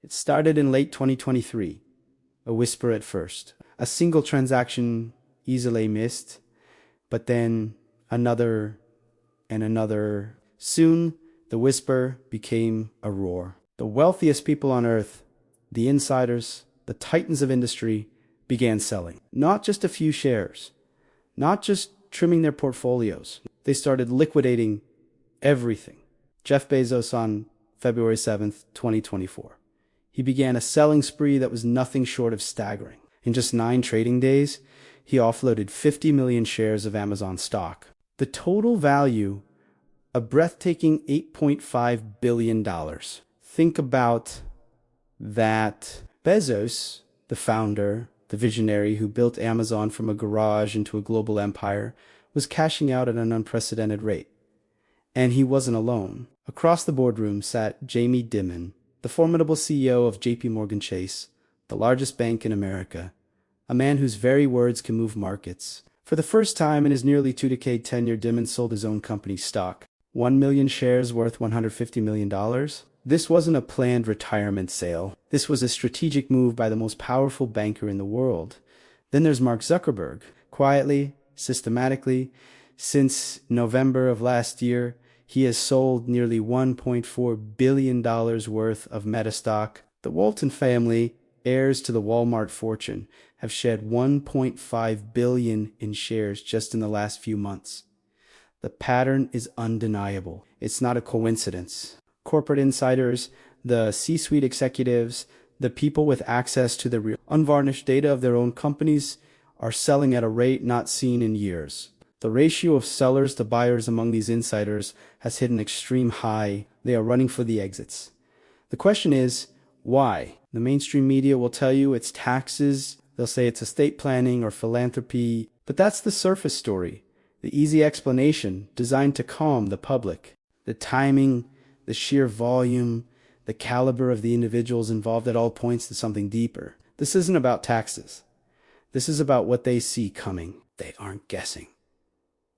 It started in late 2023, a whisper at first, a single transaction easily missed, but then another and another. Soon, the whisper became a roar. The wealthiest people on earth, the insiders, the titans of industry, began selling. Not just a few shares, not just trimming their portfolios. They started liquidating everything. Jeff Bezos on February 7th, 2024. He began a selling spree that was nothing short of staggering. In just 9 trading days, he offloaded 50 million shares of Amazon stock. The total value, a breathtaking $8.5 billion. Think about that. Bezos, the founder, the visionary who built Amazon from a garage into a global empire, was cashing out at an unprecedented rate. And he wasn't alone. Across the boardroom sat Jamie Dimon, the formidable CEO of JP Morgan Chase, the largest bank in America, a man whose very words can move markets. For the first time in his nearly 2-decade tenure, Dimon sold his own company's stock. 1 million shares worth $150 million. This wasn't a planned retirement sale. This was a strategic move by the most powerful banker in the world. Then there's Mark Zuckerberg. Quietly, systematically, since November of last year, he has sold nearly $1.4 billion worth of Meta stock. The Walton family, heirs to the Walmart fortune, have shed $1.5 billion in shares just in the last few months. The pattern is undeniable. It's not a coincidence. Corporate insiders, the C-suite executives, the people with access to the real unvarnished data of their own companies are selling at a rate not seen in years. The ratio of sellers to buyers among these insiders has hit an extreme high. They are running for the exits. The question is, why? The mainstream media will tell you it's taxes. They'll say it's estate planning or philanthropy. But that's the surface story, the easy explanation designed to calm the public. The timing, the sheer volume, the caliber of the individuals involved at all points to something deeper. This isn't about taxes. This is about what they see coming. They aren't guessing.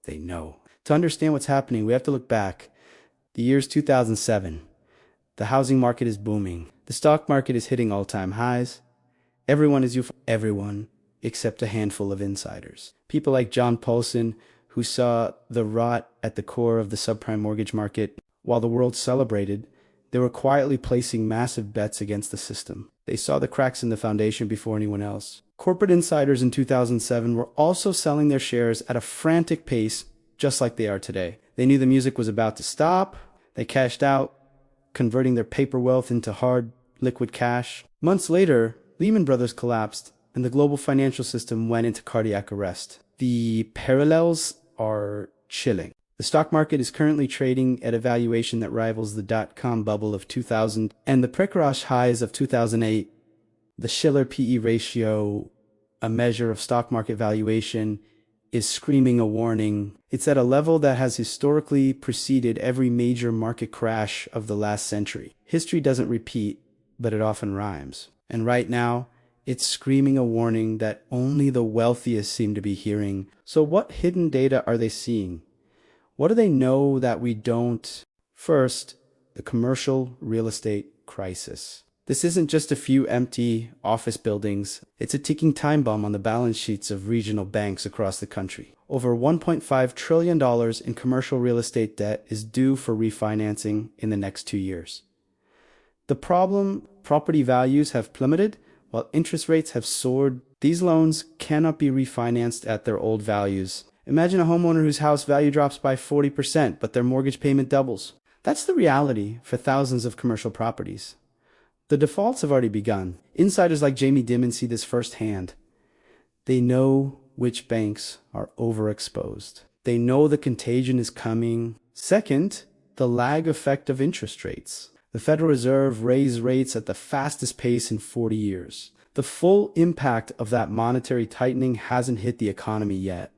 They know. To understand what's happening, we have to look back. The year's 2007. The housing market is booming. The stock market is hitting all-time highs. Everyone is everyone except a handful of insiders. People like John Paulson, who saw the rot at the core of the subprime mortgage market. While the world celebrated, they were quietly placing massive bets against the system. They saw the cracks in the foundation before anyone else. Corporate insiders in 2007 were also selling their shares at a frantic pace, just like they are today. They knew the music was about to stop. They cashed out, converting their paper wealth into hard, liquid cash. Months later, Lehman Brothers collapsed, and the global financial system went into cardiac arrest. The parallels are chilling. The stock market is currently trading at a valuation that rivals the dot-com bubble of 2000 and the pre-crash highs of 2008. The Shiller PE ratio, a measure of stock market valuation, is screaming a warning. It's at a level that has historically preceded every major market crash of the last century. History doesn't repeat, but it often rhymes. And right now, it's screaming a warning that only the wealthiest seem to be hearing. So what hidden data are they seeing? What do they know that we don't? First, the commercial real estate crisis. This isn't just a few empty office buildings. It's a ticking time bomb on the balance sheets of regional banks across the country. Over $1.5 trillion in commercial real estate debt is due for refinancing in the next 2 years. The problem, property values have plummeted while interest rates have soared. These loans cannot be refinanced at their old values. Imagine a homeowner whose house value drops by 40%, but their mortgage payment doubles. That's the reality for thousands of commercial properties. The defaults have already begun. Insiders like Jamie Dimon see this firsthand. They know which banks are overexposed. They know the contagion is coming. Second, the lag effect of interest rates. The Federal Reserve raised rates at the fastest pace in 40 years. The full impact of that monetary tightening hasn't hit the economy yet.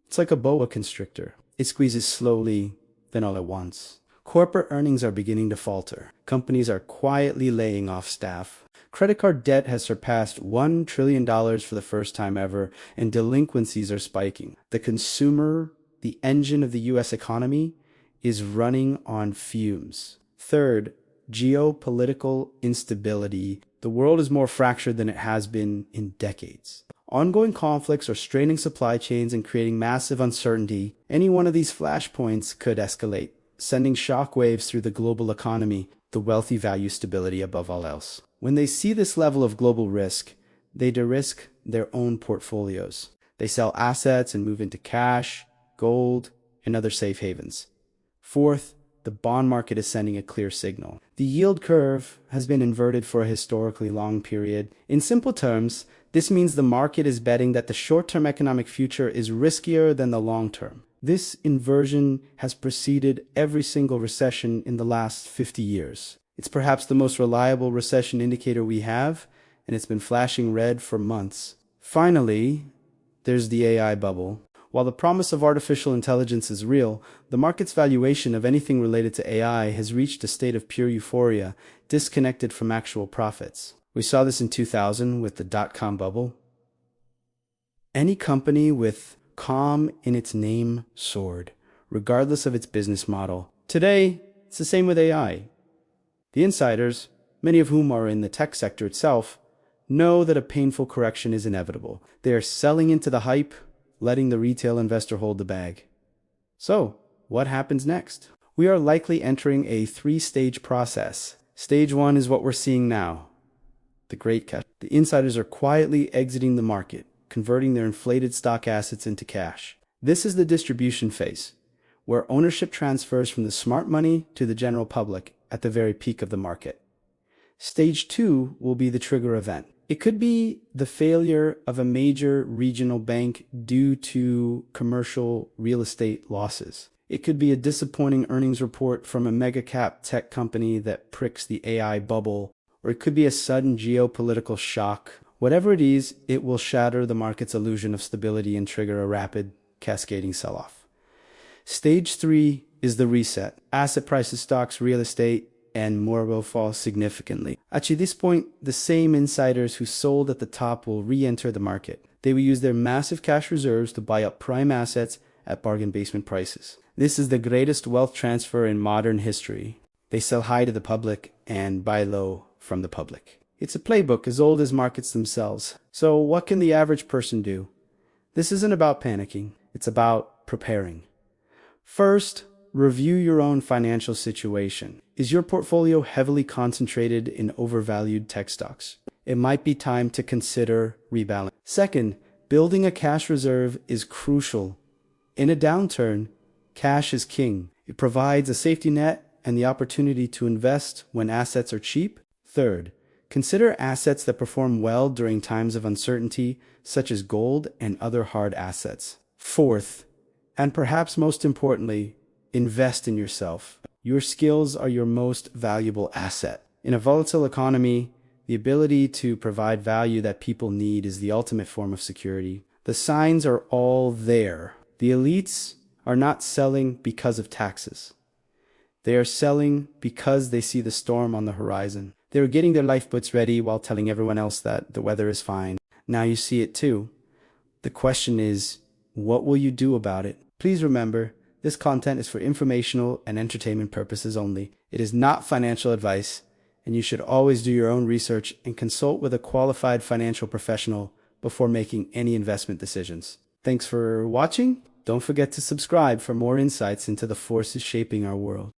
It's like a boa constrictor. It squeezes slowly, then all at once. Corporate earnings are beginning to falter. Companies are quietly laying off staff. Credit card debt has surpassed $1 trillion for the first time ever, and delinquencies are spiking. The consumer, the engine of the U.S. economy, is running on fumes. Third, geopolitical instability. The world is more fractured than it has been in decades. Ongoing conflicts are straining supply chains and creating massive uncertainty. Any one of these flashpoints could escalate, sending shockwaves through the global economy. The wealthy value stability above all else. When they see this level of global risk, they de-risk their own portfolios. They sell assets and move into cash, gold, and other safe havens. Fourth, the bond market is sending a clear signal. The yield curve has been inverted for a historically long period. In simple terms, this means the market is betting that the short-term economic future is riskier than the long-term. This inversion has preceded every single recession in the last 50 years. It's perhaps the most reliable recession indicator we have, and it's been flashing red for months. Finally, there's the AI bubble. While the promise of artificial intelligence is real, the market's valuation of anything related to AI has reached a state of pure euphoria, disconnected from actual profits. We saw this in 2000 with the dot-com bubble. Any company with calm in its name soared, regardless of its business model. Today, it's the same with AI. The insiders, many of whom are in the tech sector itself, know that a painful correction is inevitable. They are selling into the hype, letting the retail investor hold the bag. So, what happens next? We are likely entering a three-stage process. Stage one is what we're seeing now. The great cash. The insiders are quietly exiting the market, converting their inflated stock assets into cash. This is the distribution phase, where ownership transfers from the smart money to the general public at the very peak of the market. Stage two will be the trigger event. It could be the failure of a major regional bank due to commercial real estate losses. It could be a disappointing earnings report from a mega cap tech company that pricks the AI bubble, or it could be a sudden geopolitical shock. Whatever it is, it will shatter the market's illusion of stability and trigger a rapid, cascading sell-off. Stage three is the reset. Asset prices, stocks, real estate, and more will fall significantly. At this point, the same insiders who sold at the top will re-enter the market. They will use their massive cash reserves to buy up prime assets at bargain basement prices. This is the greatest wealth transfer in modern history. They sell high to the public and buy low from the public. It's a playbook as old as markets themselves. So what can the average person do? This isn't about panicking. It's about preparing. First, review your own financial situation. Is your portfolio heavily concentrated in overvalued tech stocks? It might be time to consider rebalancing. Second, building a cash reserve is crucial. In a downturn, cash is king. It provides a safety net and the opportunity to invest when assets are cheap. Third, consider assets that perform well during times of uncertainty, such as gold and other hard assets. Fourth, and perhaps most importantly, invest in yourself. Your skills are your most valuable asset. In a volatile economy, the ability to provide value that people need is the ultimate form of security. The signs are all there. The elites are not selling because of taxes. They are selling because they see the storm on the horizon. They are getting their lifeboats ready while telling everyone else that the weather is fine. Now you see it too. The question is, what will you do about it? Please remember, this content is for informational and entertainment purposes only. It is not financial advice, and you should always do your own research and consult with a qualified financial professional before making any investment decisions. Thanks for watching. Don't forget to subscribe for more insights into the forces shaping our world.